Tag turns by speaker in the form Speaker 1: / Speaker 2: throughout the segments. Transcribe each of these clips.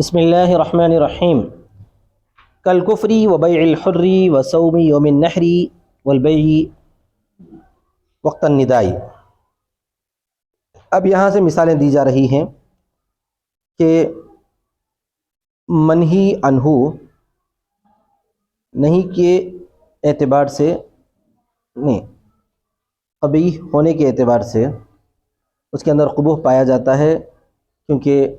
Speaker 1: بسم اللہ الرحمن الرحیم کالکفر وبیع الحر وصوم یوم النحر والبیع وقت النداء۔ اب یہاں سے مثالیں دی جا رہی ہیں کہ منہی عنہ نہیں کے اعتبار سے نہیں، قبیح ہونے کے اعتبار سے اس کے اندر قبوح پایا جاتا ہے کیونکہ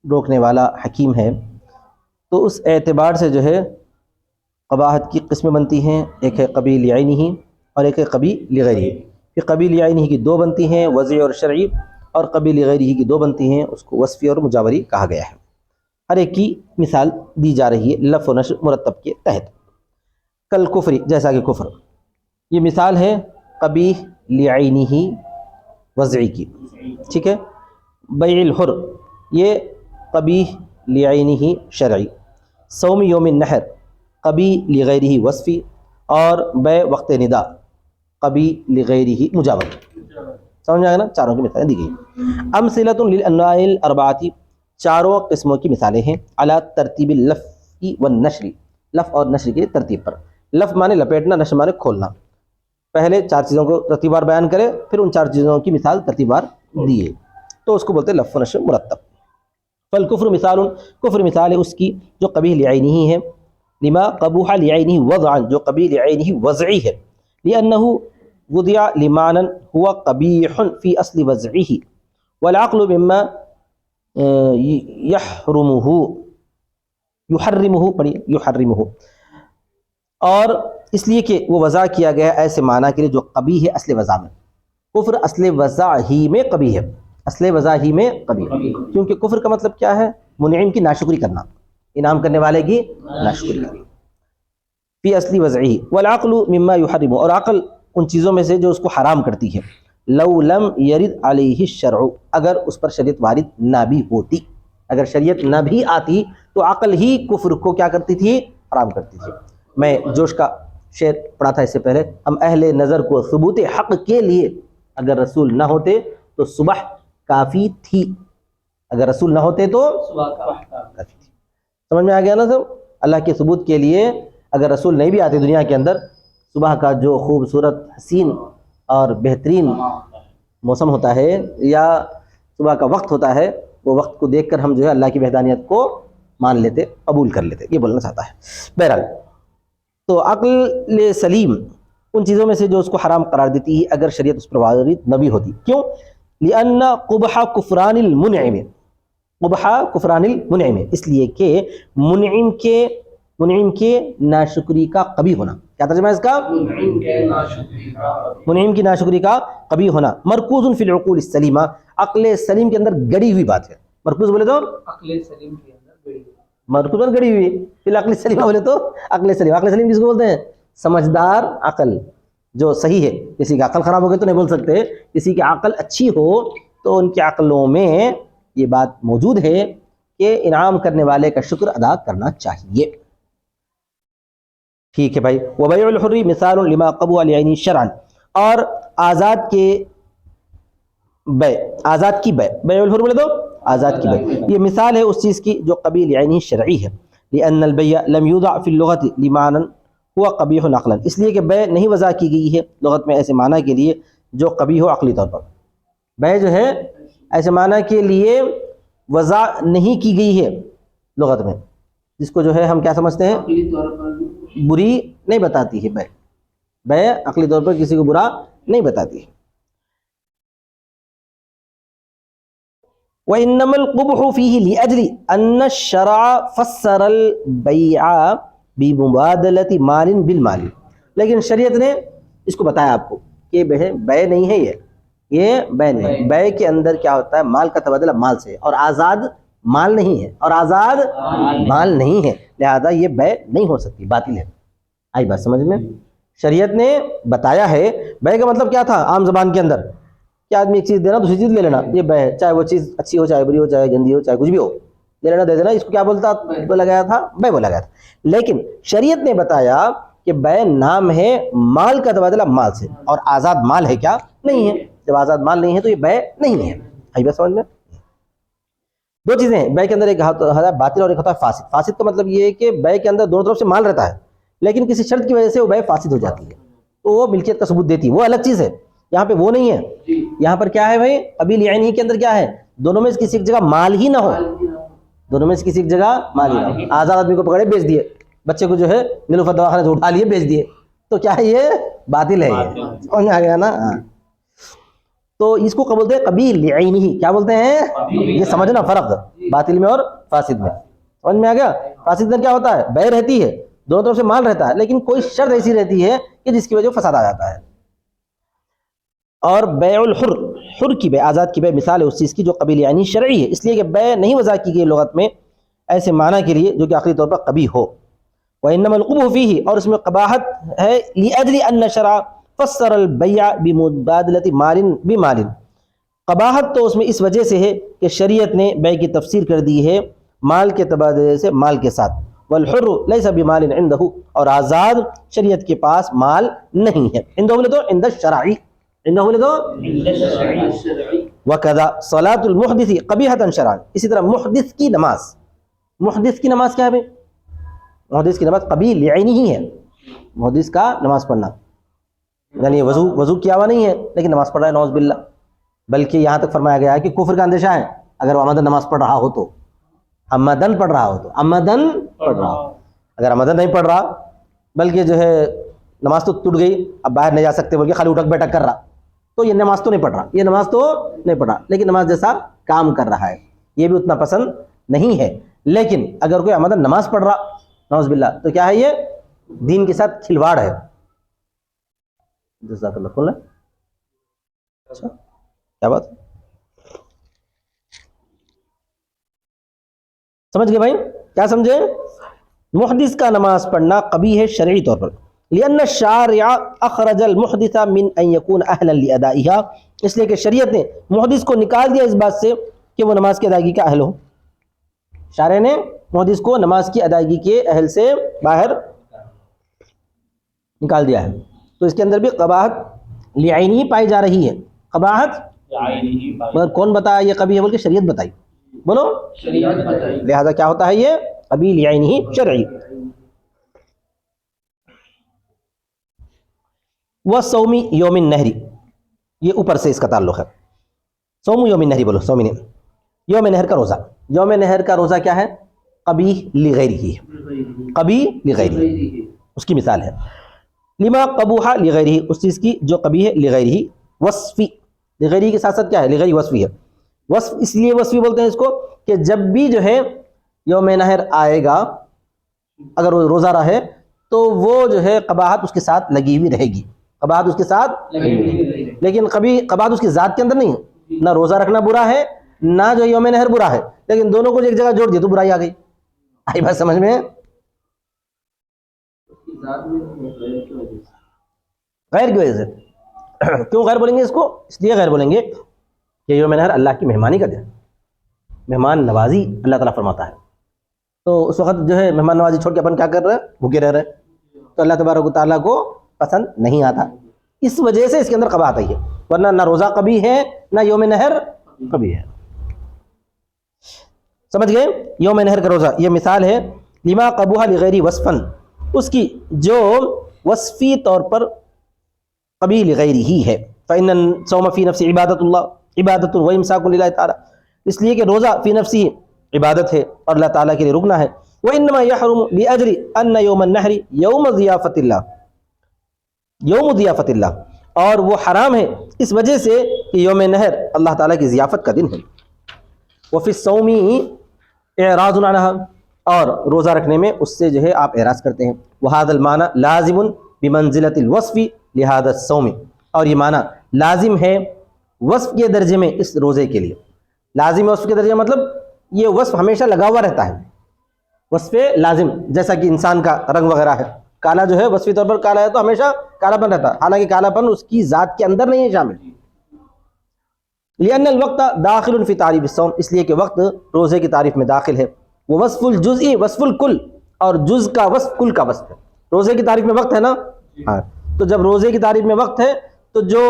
Speaker 1: روکنے والا حکیم ہے، تو اس اعتبار سے جو ہے قباحت کی قسمیں بنتی ہیں، ایک ہے قبیح لعینہ اور ایک ہے قبیح لغیرہ۔ پھر قبیح لعینہ کی دو بنتی ہیں، وضعی اور شرعی، اور قبیح لغیرہ کی دو بنتی ہیں، اس کو وصفی اور مجاوری کہا گیا ہے۔ ہر ایک کی مثال دی جا رہی ہے لف و نشر مرتب کے تحت۔ کالکفر جیسا کہ کفر، یہ مثال ہے قبیح لعینہ وضعی کی، ٹھیک ہے۔ بیع الحر یہ قبیح لعینہ شرعی، صوم یوم النحر قبیح لغیرہ وصفی، اور بیع وقت ندا قبیح لغیرہ مجاور۔ سمجھ میں آئے نا، چاروں کی مثالیں دی گئی۔ امثلۃ للانواع الاربعۃ، چاروں قسموں کی مثالیں ہیں، علی ترتیب اللف والنشر، لف اور نشر کی ترتیب پر۔ لف مانے لپیٹنا، نشر مانے کھولنا۔ پہلے چار چیزوں کو ترتیب وار بیان کرے، پھر ان چار چیزوں کی مثال ترتیب وار دیے، تو اس کو بولتے ہیں لف و نشر مرتب۔ فالکفر مثال، کفر مثال ہے اس کی جو قبیح لعینہ ہے، لما قبوح لعینہ وضعا، جو قبیح لعینہ وضعی ہے، لأنہ وضع لمعنى هو قبیح فی اصل وضعہ، والعقل مما یحرمہ، اور اس لیے کہ وہ وضع کیا گیا ایسے معنی کے لیے جو قبیح ہے اصل وضع میں۔ کفر اصل وضع ہی میں قبیح ہے، اصل وضع ہی میں قبیح، کیونکہ کفر کا مطلب کیا ہے؟ منعم کی ناشکری کرنا، انعام کرنے والے کی ناشکری کرنا۔ فی اصل وضعہ، والعقل مما یحرم، اور عقل ان چیزوں میں سے جو اس کو حرام کرتی ہے۔ لو لم یرد علیہ الشرع، اگر اس پر شریعت وارد نہ بھی ہوتی، اگر شریعت نہ بھی آتی تو عقل ہی کفر کو کیا کرتی تھی؟ حرام کرتی تھی۔ میں جوش کا شعر پڑھا تھا اس سے پہلے، ہم اہل نظر کو ثبوت حق کے لیے اگر رسول نہ ہوتے تو صبح کافی تھی، اگر رسول نہ ہوتے تو کافی تھی۔ سمجھ میں آ گیا نا سب؟ اللہ کے ثبوت کے لیے اگر رسول نہیں بھی آتے دنیا کے اندر، صبح کا جو خوبصورت حسین اور بہترین موسم ہوتا ہے یا صبح کا وقت ہوتا ہے، وہ وقت کو دیکھ کر ہم جو ہے اللہ کی وحدانیت کو مان لیتے، قبول کر لیتے، یہ بولنا چاہتا ہے۔ بہرحال تو عقل سلیم ان چیزوں میں سے جو اس کو حرام قرار دیتی ہے اگر شریعت اس پر وارد نہ بھی ہوتی۔ کیوں؟ لأن قبح کفران المنعم، قبح کفران المنعم، اس لیے کہ منعم کے ناشکری کا قبیح ہونا۔ کیا ترجمہ ہے اس کا؟ منعم کی ناشکری کا قبیح ہونا۔ مرکوز فی العقول السلیمہ، عقل سلیم کے اندر گڑی ہوئی بات ہے۔ مرکوز بولے تو
Speaker 2: عقل سلیم کے اندر گڑی ہوئی،
Speaker 1: مرکوز پر گڑی ہوئی، پھر عقل سلیمہ بولے تو عقل سلیم۔ عقل سلیم کس کو بولتے ہیں؟ سمجھدار عقل جو صحیح ہے۔ کسی کا عقل خراب ہو گئی تو نہیں بول سکتے، کسی کی عقل اچھی ہو تو ان کی عقلوں میں یہ بات موجود ہے کہ انعام کرنے والے کا شکر ادا کرنا چاہیے۔ ٹھیک ہے بھائی۔ وبیع الحر مثال لما قبوح لعینہ شرعا، اور آزاد کے بیع، آزاد کی بیع، بیع الحر بولے تو آزاد کی بیع، یہ مثال ہے اس چیز کی جو قبیح لعینہ شرعی ہے۔ لأن البیع لم یوضع فی اللغۃ لمعنى ہوا قبیح عقلا، اس لیے کہ بیع نہیں وضع کی گئی ہے لغت میں ایسے معنی کے لیے جو قبیح ہو عقلی طور پر۔ بیع جو ہے ایسے معنی کے لیے وضع نہیں کی گئی ہے لغت میں، جس کو جو ہے ہم کیا سمجھتے ہیں؟
Speaker 2: عقلی طور پر
Speaker 1: بری نہیں بتاتی ہے بیع، بیع عقلی طور پر کسی کو برا نہیں بتاتی ہے۔ وَإِنَّمَا الْقُبْحُ فِيهِ لِأَجْلِ أَنَّ الشَّرْعَ فَسَّرَ الْبَيْعَ بِمُبَادَلَةِ مَالٍ بِالْمَالِ، لیکن شریعت نے اس کو بتایا آپ کو کہ بیع نہیں ہے، یہ بیع نہیں ہے۔ بیع کے اندر کیا ہوتا ہے؟ مال کا تبادلہ مال سے، اور آزاد مال نہیں ہے، اور آزاد مال نہیں ہے، لہذا یہ بیع نہیں ہو سکتی، باطل ہے۔ آئی بات سمجھ میں؟ شریعت نے بتایا ہے۔ بیع کا مطلب کیا تھا عام زبان کے اندر؟ کہ آدمی ایک چیز دینا دوسری چیز لے لینا، یہ بیع ہے، چاہے وہ چیز اچھی ہو، چاہے بری ہو، چاہے گندی ہو، چاہے کچھ بھی ہو، لے لینا دے دینا، اس کو کیا بولا گیا تھا؟ بیع بولا گیا تھا۔ لیکن شریعت نے بتایا کہ بیع نام ہے مال کا تبادلہ مال سے، اور آزاد مال ہے کیا؟ نہیں ہے۔ جب آزاد مال نہیں ہے تو یہ بیع نہیں ہے۔ آئی بات سمجھ میں؟ دو چیزیں ہیں بے کے اندر، ایک ہوتا ہے باطل اور ایک ہوتا ہے فاسد. فاسد کا مطلب یہ ہے کہ بے کے اندر دونوں طرف سے مال رہتا ہے لیکن کسی شرط کی وجہ سے وہ بے فاسد ہو جاتی ہے تو وہ ملکیت کا ثبوت دیتی ہے، وہ الگ چیز ہے. یہاں پہ وہ نہیں ہے. یہاں پر کیا ہے بھائی، قبیل عینی کے اندر کیا ہے، دونوں میں سے کسی ایک جگہ مال ہی نہ ہو، دونوں میں سے کسی ایک جگہ مال ہی نہ ہو. آزاد آدمی کو پکڑے بیچ دیے، بچے کو جو ہے نیلوفر دواخانے سے اٹھا لیے بیچ دیے، تو کیا ہے یہ باطل ہے. یہ سمجھ میں آ گیا نا. تو اس کو بولتے ہیں قبیل عینی. کیا بولتے ہیں، یہ سمجھنا فرق باطل میں اور فاسد میں. سمجھ میں آ گیا. فاسد میں کیا ہوتا ہے، بے رہتی ہے، دونوں طرف سے مال رہتا ہے لیکن کوئی شرط ایسی رہتی ہے کہ جس کی وجہ سے فساد آ جاتا ہے. اور بیع الحر، حر کی بے، آزاد کی بے مثال ہے اس چیز کی جو قبیل یعنی شرعی ہے، اس لیے کہ بے نہیں وضع کی گئی لغت میں ایسے معنی کے لیے جو کہ آخری طور پر قبیح ہو. وانما القبح فيه، اور اس میں قباحت ہے لاجل ان شرع فسر البيع بمبادله مال بمال. قباحت تو اس میں اس وجہ سے ہے کہ شریعت نے بے کی تفسیر کر دی ہے مال کے تبادلے سے مال کے ساتھ. والحر ليس بمال عنده، اور آزاد شریعت کے پاس مال نہیں ہے. عنده بولے تو عند الشرع، عنده بولے تو وكذا صلاة المحدث قبیحة شرعا. اسی طرح محدث کی نماز، محدث کی نماز کیا ہے بھائی، محدث کی نماز قبیل عینی ہی ہے. محدث کا نماز پڑھنا یعنی وضو کیا ہوا نہیں ہے لیکن نماز پڑھ رہا ہے، نعوذ باللہ. بلکہ یہاں تک فرمایا گیا ہے کہ کفر کا اندیشہ ہے اگر وہ عمدن نماز پڑھ رہا ہو تو، عمدن پڑھ رہا ہو تو، عمدن پڑھ رہا ہو. اگر عمدن نہیں پڑھ رہا بلکہ جو ہے نماز تو ٹوٹ گئی، اب باہر نہیں جا سکتے بلکہ خالی اٹھک بیٹھک کر رہا، تو یہ نماز تو نہیں پڑھ رہا، یہ نماز تو نہیں پڑھ رہا لیکن نماز جیسا کام کر رہا ہے، یہ بھی اتنا پسند نہیں ہے. لیکن اگر کوئی عمدن نماز پڑھ رہا نعوذ باللہ تو کیا ہے، یہ دین کے ساتھ کھلواڑ ہے. جزاک اللہ کھولنا. اچھا کیا بات، سمجھ گئے بھائی، کیا سمجھے. محدث کا نماز پڑھنا قبیح ہے شرعی طور پر، لأن الشارع اخرج المحدث من ان يكون اهلا لادائها، اس لیے کہ شریعت نے محدث کو نکال دیا اس بات سے کہ وہ نماز کی ادائیگی کا اہل ہو. شارع نے محدث کو نماز کی ادائیگی کے اہل سے باہر نکال دیا ہے. تو اس کے اندر بھی قباحت لعینی پائی جا رہی ہے. قباحت مگر کون بتایا یہ قبیح ہے، بول کے شریعت بتائی، بولو لہذا کیا ہوتا ہے یہ قبیح لعینی شرعی. وصوم یوم النحر، یہ اوپر سے اس کا تعلق ہے. صوم یوم النحر بولو، صوم نہیں، یوم نحر کا روزہ. یوم نحر کا روزہ کیا ہے، قبیح لغیرہ، قبیح لغیرہ، اس کی مثال ہے. لما قبوح لغیرہ، اس چیز کی جو قبیح ہے لغیرہ. وصفی، لغیرہ کے ساتھ ساتھ کیا ہے، لغیرہ وصفی ہے. وصف اس لیے وصفی بولتے ہیں اس کو کہ جب بھی جو ہے یوم نحر آئے گا اگر وہ روزہ رہے تو وہ جو ہے قباحت اس کے ساتھ لگی ہوئی رہے گی، قباحت اس کے ساتھ لگی ہوئی رہے گی. لیکن کبھی قباحت اس کی ذات کے اندر نہیں ہے، نہ روزہ رکھنا برا ہے نہ جو یوم نحر برا ہے، لیکن دونوں کو ایک جگہ جوڑ دیا تو برائی آ گئی. آئی بات سمجھ میں، غیر کی وجہ سے. کیوں غیر بولیں گے اس کو، اس لیے غیر بولیں گے کہ یوم نحر اللہ کی مہمانی کا دن، مہمان نوازی اللہ تعالیٰ فرماتا ہے. تو اس وقت جو ہے مہمان نوازی چھوڑ کے اپن کیا کر رہے ہیں، بھوکے رہ رہے ہیں، تو اللہ تبارک و تعالیٰ کو پسند نہیں آتا. اس وجہ سے اس کے اندر قباحت آئی ہے، ورنہ نہ روزہ قبیح ہے نہ یوم نحر قبیح ہے. سمجھ گئے. یوم نحر کا روزہ یہ مثال ہے لما قبوح لغیر وصفن، اس کی جو وصفی طور پر قبیح لغیر ہی ہے. فإن الصوم فی نفس عبادت اللہ عبادت و امساک للہ تعالی، اس لیے کہ روزہ فی نفسی عبادت ہے اور اللہ تعالیٰ کے لیے رکنا ہے. وإنما يحرم لأجل أن يوم النحر يوم ضیافت اللہ، یوم ضیافت اللہ، اور وہ حرام ہے اس وجہ سے کہ یوم نحر اللہ تعالیٰ کی ضیافت کا دن ہے. وفی الصوم اعراض عنها، اور روزہ رکھنے میں اس سے جو ہے آپ اعراض کرتے ہیں. وهذا المعنى لازم بمنزلة الوصف لهذا الصوم، اور یہ معنی لازم ہے وصف کے درجے میں اس روزے کے لیے. لازم ہے وصف کے درجے میں مطلب یہ وصف ہمیشہ لگا ہوا رہتا ہے، وصف لازم، جیسا کہ انسان کا رنگ وغیرہ ہے، کالا جو ہے وصفی طور پر کالا ہے تو ہمیشہ کالا پن رہتا ہے، حالانکہ کالا پن اس کی ذات کے اندر نہیں ہے شامل. لأن الوقت داخل فی تعریف الصوم، اس لیے کہ وقت روزے کی تعریف میں داخل ہے. وہ وصف الجزئی وصف الکل، اور جز کا وصف کل کا وصف ہے. روزے کی تعریف میں وقت ہے نا، ہاں، تو جب روزے کی تعریف میں وقت ہے تو جو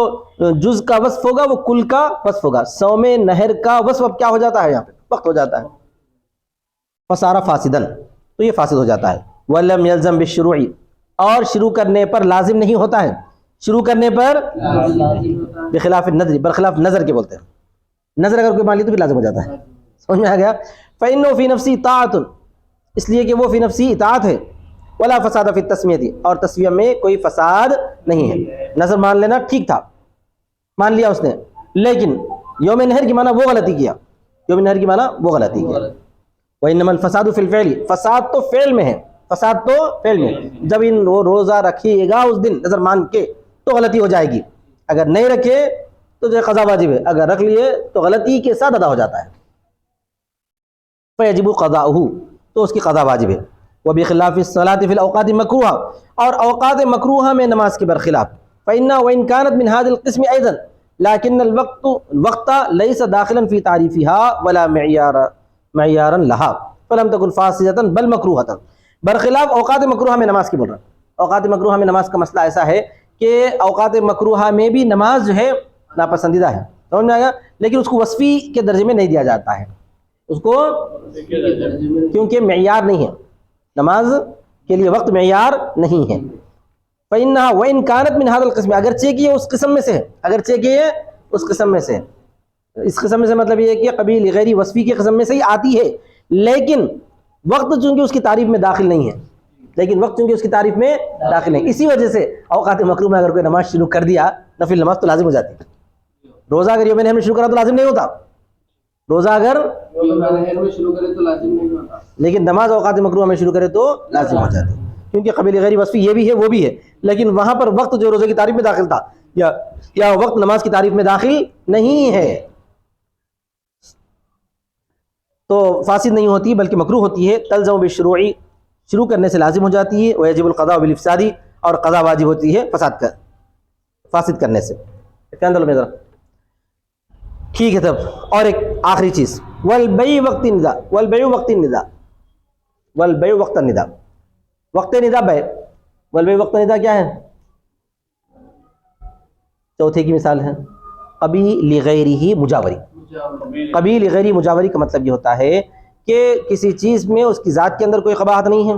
Speaker 1: جز کا وصف ہوگا وہ کل کا وصف ہوگا. صوم نحر کا وصف اب کیا ہو جاتا ہے یہاں پہ وقت ہو جاتا ہے، فصار فاسدن، تو یہ فاسد ہو جاتا ہے۔ ولم یلزم بالشروع، اور شروع کرنے پر لازم نہیں ہوتا ہے، شروع کرنے پر بخلاف النظر، برخلاف نظر کے بولتے ہیں، نظر اگر کوئی مان لی تو بھی لازم ہو جاتا ہے، سمجھ میں آ گیا؟ فإنه فی نفسی طاعت، اس لیے کہ وہ فی نفسی اطاعت ہے، ولا فساد فی التسمیہ، اور تسمیہ میں کوئی فساد نہیں ہے۔ نظر مان لینا ٹھیک تھا، مان لیا اس نے، لیکن یوم نہر کی معنی وہ غلطی کیا، یوم نہر کی معنی وہ غلطی کیا۔ وإنما الفساد فی الفعل، فساد تو فعل میں ہے، فساد تو فعل میں ہے۔ جب ان وہ روزہ رکھیے گا اس دن نظر مان کے تو غلطی ہو جائے گی، اگر نہیں رکھے تو جو قضا واجب ہے، اگر رکھ لیے تو غلطی کے ساتھ ادا ہو جاتا ہے، فیجب قضاؤہ، تو اس کی قضا واجب ہے۔ وبخلاف الصلاۃ فی الاوقات مکروہ، اور اوقات مکروہہ میں نماز کے برخلاف، فإنها وإن كانت من هذا القسم أيضا لكن الوقت ليس داخلا في تعريفها ولا معيارا لها فلم تكن فاسدة بل مکروہة۔ برخلاف اوقات مکروہہ میں نماز کی بول رہا ہوں، اوقات مکروہہ میں نماز کا مسئلہ ایسا ہے کہ اوقات مکروہہ میں بھی نماز جو ہے ناپسندیدہ ہے، سمجھ میں آیا، لیکن اس کو وصفی کے درجے میں نہیں دیا جاتا ہے، اس کو کیونکہ معیار نہیں ہے، نماز کے لیے وقت معیار نہیں ہے۔ فإنها وإن كانت من هذا القسم، اگرچہ کہ یہ اس قسم میں سے ہے، اگرچہ کہ یہ اس قسم میں سے ہے، اس قسم میں سے مطلب یہ ہے کہ قبیل غیر وصفی کی قسم میں سے ہی آتی ہے، لیکن وقت چونکہ اس کی تعریف میں داخل نہیں ہے، لیکن وقت چونکہ اس کی تعریف میں داخل نہیں، اسی وجہ سے اوقات مکروہ میں اگر کوئی نماز شروع کر دیا نفل نماز تو لازم ہو جاتی ہے۔ روزہ اگر یوم نحر میں شروع کرا تو لازم نہیں ہوتا، روزہ اگر
Speaker 2: شروع کرے تو لازم نہیں ہوتا،
Speaker 1: لیکن نماز اوقات مکروہ میں شروع کرے تو لازم ہو جاتی ہے، کیونکہ قبیل غیر وصفی یہ بھی ہے وہ بھی ہے، لیکن وہاں پر وقت جو روزے کی تعریف میں داخل تھا یا وقت نماز کی تعریف میں داخل نہیں ہے تو فاسد نہیں ہوتی بلکہ مکروہ ہوتی ہے۔ تلزم بالشروع، شروع کرنے سے لازم ہو جاتی ہے، ویجب القضاء بالافساد، اور قضا واجب ہوتی ہے فاسد کرنے سے۔ ذرا ٹھیک ہے، تب اور ایک آخری چیز، والبیع وقت النداء، والبیع وقت النداء، والبیع وقت النداء، وقت ندا بیع، والبیع وقت ندا کیا ہے؟ چوتھے کی مثال ہے قبیل غیرہ مجاوری۔ قبیل غیری مجاوری کا مطلب یہ ہوتا ہے کہ کسی چیز میں اس کی ذات کے اندر کوئی قباحت نہیں ہے،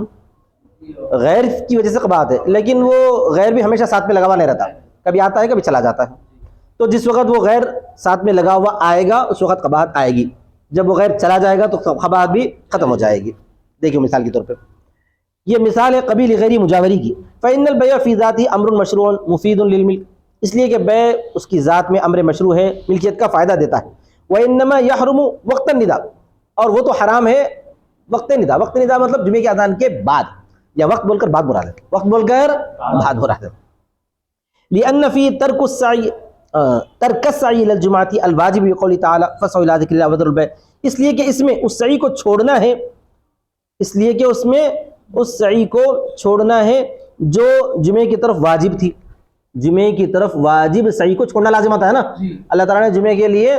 Speaker 1: غیر کی وجہ سے قباحت ہے، لیکن وہ غیر بھی ہمیشہ ساتھ میں لگا ہوا نہیں رہتا، کبھی آتا ہے کبھی چلا جاتا ہے، تو جس وقت وہ غیر ساتھ میں لگا ہوا آئے گا اس وقت قباحت آئے گی، جب وہ غیر چلا جائے گا تو قباحت بھی ختم ہو جائے گی۔ دیکھیے مثال کے طور پہ یہ مثال ہے قبیل غیری مجاوری کی۔ فإن البيع في ذاته امر مشروع مفید للملک، اس لیے کہ بیع اس کی ذات میں امر مشروع ہے، ملکیت کا فائدہ دیتا ہے۔ وإنما يحرم وقت النداء، اور وہ تو حرام ہے وقت ندا، وقت ندا مطلب جمعے کی اذان کے بعد، یا وقت بول کر بعد مراد ہے، وقت بول کر بعد مراد ہے۔ لأن في ترك السعي الى الجمعة الواجب بقول تعالی فسعوا الى ذکر الله وذروا البيع، اس لیے کہ اس میں اس سعی کو چھوڑنا ہے، اس لیے کہ اس میں اس سعی کو چھوڑنا ہے جو جمعے کی طرف واجب تھی، جمعے کی طرف واجب سعی کو چھوڑنا لازم ہوتا ہے نا، اللہ تعالیٰ نے جمعے کے لیے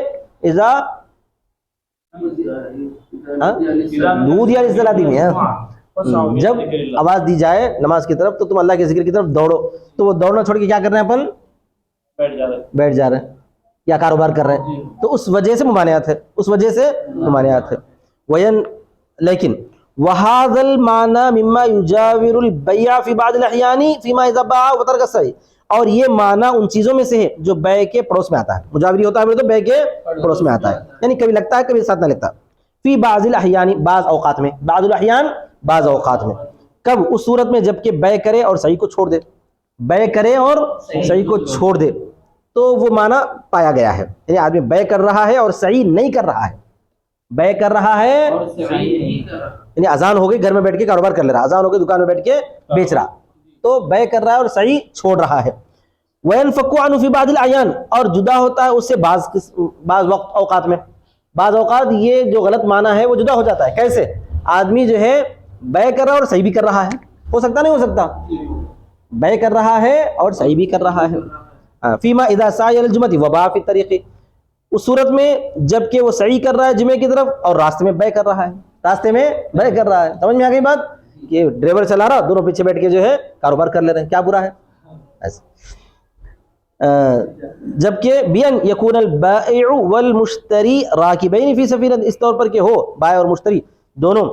Speaker 1: اذا دودھ یا رزق دی میں ہے، جب آواز دی جائے نماز کی طرف تو تم اللہ کے ذکر کی طرف دوڑو، تو وہ دوڑنا چھوڑ کے کیا کر رہے ہیں؟ اپن بیٹھ جا رہے ہیں یا کاروبار کر رہے ہیں، تو اس وجہ سے ممانعت ہے، اس وجہ سے ممانعت ہے۔ لیکن وَهَذَا الْمَعْنَى مِمَّا يُجَاوِرُ الْبَيْعَ فِي بَعْضِ الْأَحْيَانِ فِيمَا إِذَا بَاعَ وَتَرَكَ السَّعْيَ، اور یہ معنی ان چیزوں میں سے ہے جو بیع کے پڑوس میں آتا ہے، مجاوری ہوتا ہے تو بیع کے پڑوس میں آتا ہے، یعنی کبھی لگتا ہے کبھی ساتھ نہ لگتا۔ فی بعض الاحیان، بعض اوقات میں، بعض الاحیان بعض اوقات میں، کب؟ اس صورت میں جب کہ بیع کرے اور صحیح کو چھوڑ دے، بیع کرے اور صحیح کو چھوڑ دے تو وہ معنی پایا گیا ہے، یعنی آدمی بیع کر رہا ہے اور صحیح نہیں کر رہا ہے، بیع کر رہا ہے یعنی اذان ہو گئی گھر میں بیٹھ کے کاروبار کر لے رہا، اذان ہو گئی دکان میں بیٹھ کے بیچ رہا، تو بیع کر رہا ہے اور صحیح چھوڑ رہا ہے۔ وَيَنْفَكُ عَنْهُ فِي بَعْضِ الْأَعْيَانِ، اور جدا ہوتا ہے اس سے بعض وقت اوقات میں، بعض اوقات یہ جو غلط معنی ہے وہ جدا ہو جاتا ہے۔ کیسے؟ آدمی جو ہے بیع کر رہا ہے اور صحیح بھی کر رہا ہے، ہو سکتا نہیں ہو سکتا؟ بیع کر رہا ہے اور صحیح بھی کر رہا ہے۔ فیما اذا سعی الجمعۃ وباع فی الطریق، اس صورت میں جب کہ وہ سعی کر رہا ہے جمعے کی طرف اور راستے میں بیع کر رہا ہے، راستے میں بیع کر رہا ہے، سمجھ میں آ گئی بات؟ کہ ڈرائیور چلا رہا، دونوں پیچھے بیٹھ کے جو ہے کاروبار کر لے رہے ہیں، کیا برا ہے؟ ایسا جبکہ بین یکون البائع والمشتری راکبین فی سفینۃ، اس طور پر کہ ہو بائع اور مشتری دونوں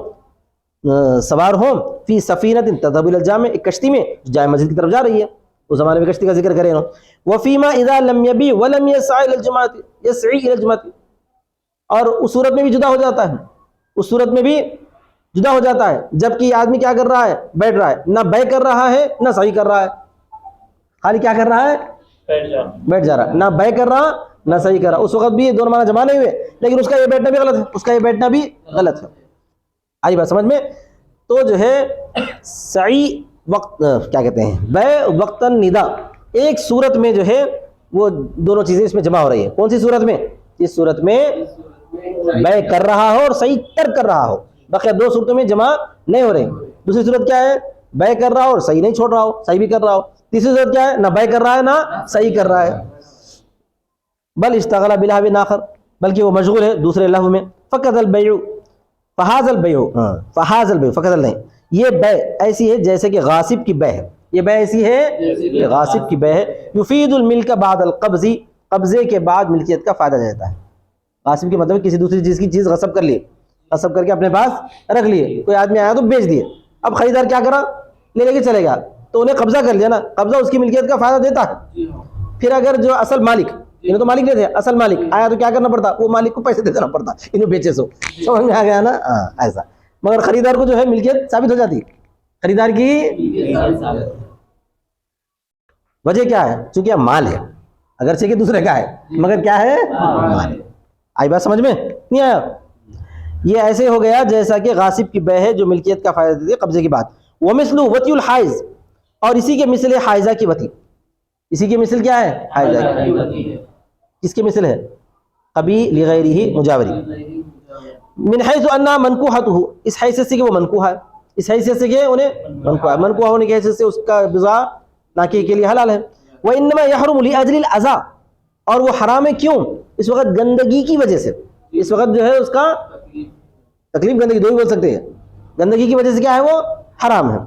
Speaker 1: سوار ہوں فی سفینۃ تذهب الى الجامع، ایک کشتی میں جو جامع مسجد کی طرف جا رہی ہے. اس زمانے میں کشتی کا ذکر کرے انہوں. وفیما اذا لم یبیع ولم یسعى الى الجماعۃ، اور اس صورت میں بھی جدا ہو جاتا ہے، اس صورت میں بھی جدا ہو جاتا ہے جبکہ یہ آدمی کیا کر رہا ہے، بیٹھ رہا ہے، نہ بے کر رہا ہے نہ صحیح کر رہا ہے، خالی کیا کر رہا ہے، بیٹھ جا رہا، نہ بے کر رہا نہ صحیح کر رہا. اس وقت بھی یہ دونوں معنی جمع نہیں ہوئے، لیکن اس کا یہ بیٹھنا بھی غلط ہے، اس کا یہ بیٹھنا بھی غلط ہے. آئی بات سمجھ میں؟ تو جو ہے سعی وقت کیا کہتے ہیں، بے وقتاً ندا، ایک صورت میں جو ہے وہ دونوں چیزیں اس میں جمع ہو رہی ہیں. کون سی صورت میں؟ اس صورت میں بے کر رہا ہو اور صحیح ترک کر رہا ہو، باقی دو صورتوں میں جمع نہیں ہو رہی. دوسری صورت کیا ہے، بے کر رہا ہو اور صحیح نہیں چھوڑ رہا ہو، صحیح بھی کر رہا ہو. تیسری صورت کیا ہے، نہ بے کر رہا ہے نہ صحیح کر رہا ہے. بل اشتغل بلہو آخر، بلکہ وہ مشغول ہے دوسرے لہو میں. فقط البیع، فحاز البیع، فحاز البیع، فقط نہیں، یہ بے ایسی ہے جیسے کہ غاصب کی بے ہے، یہ بے ایسی ہے کہ غاصب کی بے ہے. یفید الملک بعد القبض، قبضے کے بعد ملکیت کا فائدہ دیتا ہے. غاصب کے مطلب کسی دوسری چیز کی چیز غصب کر لی، غصب کر کے اپنے پاس رکھ لیے، کوئی آدمی آیا تو بیچ دیے، اب خریدار کیا کرا، لے کے چلے گا تو انہیں قبضہ کر لیا نا، قبضہ اس کی ملکیت کا فائدہ دیتا ہے. پھر اگر جو اصل مالک، انہیں تو مالک نہیں تھے، اصل مالک آیا تو کیا کرنا پڑتا، وہ مالک کو پیسے دے دینا پڑتا، انہیں بیچے سو. سمجھ میں آ گیا نا؟ ہاں ایسا. مگر خریدار کو جو ہے ملکیت ثابت ہو جاتی، خریدار کی وجہ کیا ہے، چونکہ مال ہے، اگرچہ کہ دوسرے کا ہے مگر کیا ہے، مال ہے. آئی بات سمجھ میں نہیں آیا؟ یہ ایسے ہو گیا جیسا کہ غاصب کی بے ہے جو ملکیت کا فائدہ دیتی ہے قبضے کی بات. ومثل وطی الحائز، اور اسی کے مثل ہے حائزہ کی وطی. اسی کی مثل کیا ہے، حائزہ کی. کس کی مثل ہے، قبی لغیرہ مجاوری. من حیث انہا منکوحتہ، اس حیثیت سے کہ وہ منکوح ہے، اس حیثیت سے کہ انہیں منکوح ہے، منکوح ہونے کی حیثیت سے اس کا بضاع ناکے کے لیے حلال ہے. وانما یحرم لاجل الاذى، اور وہ حرام ہے کیوں، اس وقت گندگی کی وجہ سے، اس وقت جو ہے اس کا تکلیف، گندگی دو ہی بول سکتے ہیں، گندگی کی وجہ سے کیا ہے وہ حرام ہے.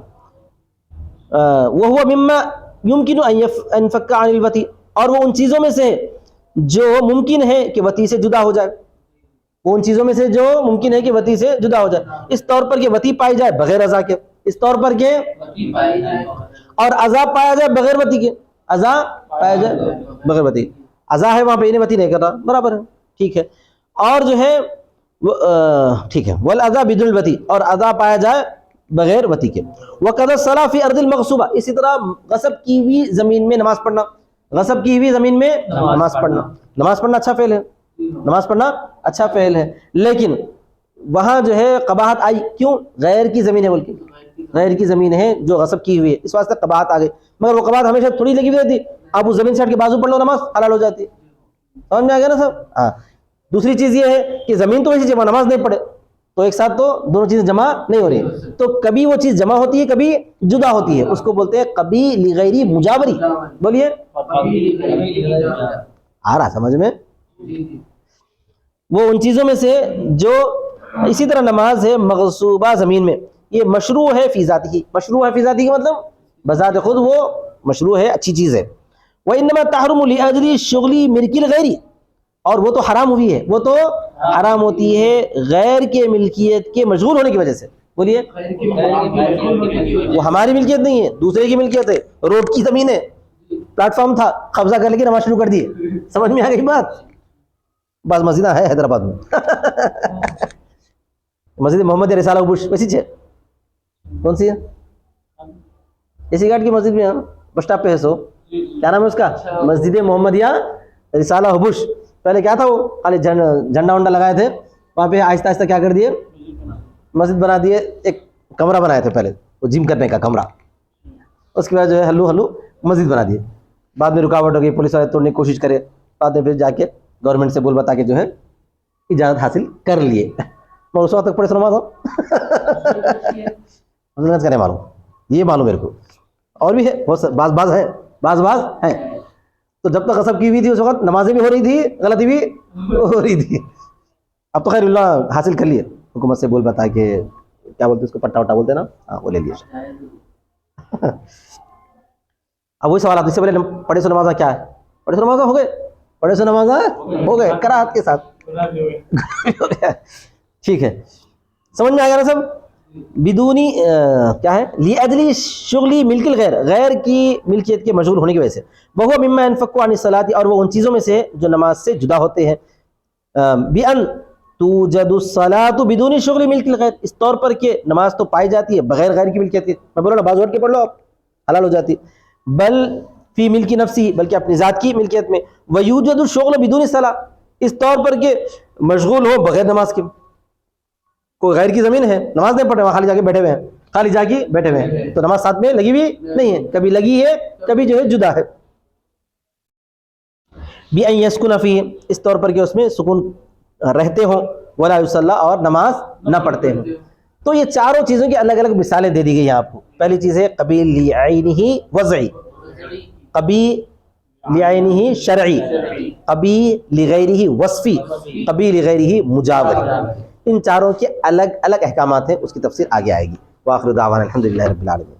Speaker 1: وهو مما يمكن ان ينفك عن الوطی، اور وہ ان چیزوں میں سے جو ممکن ہے کہ وطی سے جدا ہو جائے، وہ ان چیزوں میں سے جو ممکن ہے کہ وطی سے جدا ہو جائے، اس طور پر کہ وطی پائی جائے بغیر اذا کے، اس طور پر کہ اور اذا پایا جائے بغیر وطی کے، اذا پایا جائے بغیر وطی، اذا ہے وہاں پہ انہیں وطی نہیں کر رہا، برابر ہے، ٹھیک ہے. اور جو ہے ٹھیک ہے، والاذا بدون الوطی، اور اذا پایا جائے بغیر وطی کے. وقد الصلاة فی ارض المغصوبہ، اسی طرح غصب کی ہوئی زمین میں نماز پڑھنا، غصب کی ہوئی زمین میں نماز پڑھنا، نماز پڑھنا اچھا فعل ہے، نماز پڑھنا اچھا فعل ہے، لیکن وہاں جو ہے قباحت آئی، کیوں، غیر کی زمین ہے، بلکہ غیر کی زمین ہے جو غصب کی ہوئی ہے، اس واسطے قباحت آ گئی. مگر وہ قباحت ہمیشہ تھوڑی لگی ہوئی رہتی، آپ اس زمین سے ہٹ کے بازو پڑھ لو، نماز حلال ہو جاتی ہے. سمجھ میں آ گیا نا سب؟ ہاں. دوسری چیز یہ ہے کہ زمین تو ویسی جمع، نماز نہیں پڑھے تو ایک ساتھ تو دونوں چیزیں جمع نہیں ہو رہی، تو کبھی وہ چیز جمع ہوتی ہے کبھی جدا ہوتی ہے، اس کو بولتے ہیں قبی لغیری مجاوری. بولیے، آ رہا سمجھ میں؟ وہ ان چیزوں میں سے جو، اسی طرح نماز ہے مغصوبہ زمین میں، یہ مشروع ہے فی ذاتی، مشروع ہے فی ذاتی کا مطلب بذات خود وہ مشروع ہے، اچھی چیز ہے. وَإِنَّمَا تَحْرُمُ لِأَجْلِ الشُّغْلِ مِلْكِ الْغَيْرِ، اور وہ تو حرام ہوئی ہے، وہ تو حرام ہوتی ہے غیر کے ملکیت کے مشغول ہونے کی وجہ سے. بولیے، وہ ہماری ملکیت نہیں ہے، دوسرے کی ملکیت ہے، روڈ کی زمین ہے، پلیٹ فارم تھا، قبضہ کر کے نماز شروع کر دیے. سمجھ میں آ گئی بات؟ بعض مسجدیں ہے حیدرآباد میں مسجد محمد رسالہ بش ویسی ہے، کون سی ہے، اسی گھاٹ کی مسجد میں، بس اسٹاپ پہ ہے، سو کیا نام ہے اس کا، مسجد محمدیہ رسالہ بش. پہلے کیا تھا، وہ خالی جھنڈا ونڈا لگائے تھے وہاں پہ، آہستہ آہستہ کیا کر دیے، مسجد بنا دیے، ایک کمرہ بنائے تھے پہلے، وہ جم کرنے کا کمرہ، اس کے بعد جو ہے ہلو ہلو مسجد بنا دیے. بعد میں رکاوٹ ہو گئی، پولیس والے توڑنے کی کوشش کرے، بعد میں پھر جا کے گورنمنٹ سے بول بتا کے جو ہے اجازت حاصل کر لیے. میں اس وقت تک پڑھے نماز ہو کرنے معلوم، یہ معلوم میرے کو، اور بھی ہے بعض ہے، بعض ہے. تو جب تک غصب کی ہوئی تھی اس وقت نمازیں بھی ہو رہی تھی، غلطی بھی ہو رہی تھی. اب تو خیر اللہ حاصل کر لیے، حکومت سے بول بتا کے کیا بولتے اس کو، پٹا وٹا بولتے نا، ہاں وہ لے لیے. اب وہی سوال آتا ہے، اس سے پہلے پڑھے سو نماز کیا ہے، پڑھے سے نماز ہو گئے، پڑھے سے نماز ہو گئے کراہت کے ساتھ. ٹھیک ہے، سمجھ میں آ گیا نا سب؟ بدونی کیا ہے، لاجل شغلی ملک الغیر، غیر کی ملکیت کے مشغول ہونے کی وجہ سے. وہو مما ينفك عن الصلاۃ، اور وہ ان چیزوں میں سے جو نماز سے جدا ہوتے ہیں. بأن توجد الصلاۃ بدون شغل ملک الغیر، اس طور پر کہ نماز تو پائی جاتی ہے بغیر غیر کی ملکیت کے. میں بولو نا باز وٹ کے پڑھ لو آپ حلال ہو جاتی. بل فی ملک نفسی، بلکہ اپنی ذات کی ملکیت میں. ویوجد الشغل بدون الصلاۃ، اس طور پر کہ مشغول ہو بغیر نماز کے. کوئی غیر کی زمین ہے، نماز نہیں پڑھ رہے، وہاں خالی جا کے بیٹھے ہوئے ہیں، خالی جا کے بیٹھے ہوئے ہیں، تو نماز ساتھ میں لگی ہوئی نہیں ہے، کبھی لگی ہے کبھی جو ہے جدا ہے. بأن يسكن فيه، اس طور پر کہ اس میں سکون رہتے ہوں. ولا يصلى، اور نماز نہ پڑھتے ہوں. تو یہ چاروں چیزوں کی الگ الگ مثالیں دے دی گئی ہیں آپ کو. پہلی چیز ہے قبیل لعینہ وضعی، قبیل لعینہ شرعی، قبیل لغیرہ وصفی، قبیل لغیرہ مجاوری. ان چاروں کے الگ الگ احکامات ہیں، اس کی تفسیر آگے آئے گی. وآخر دعوانا الحمدللہ رب العالمین.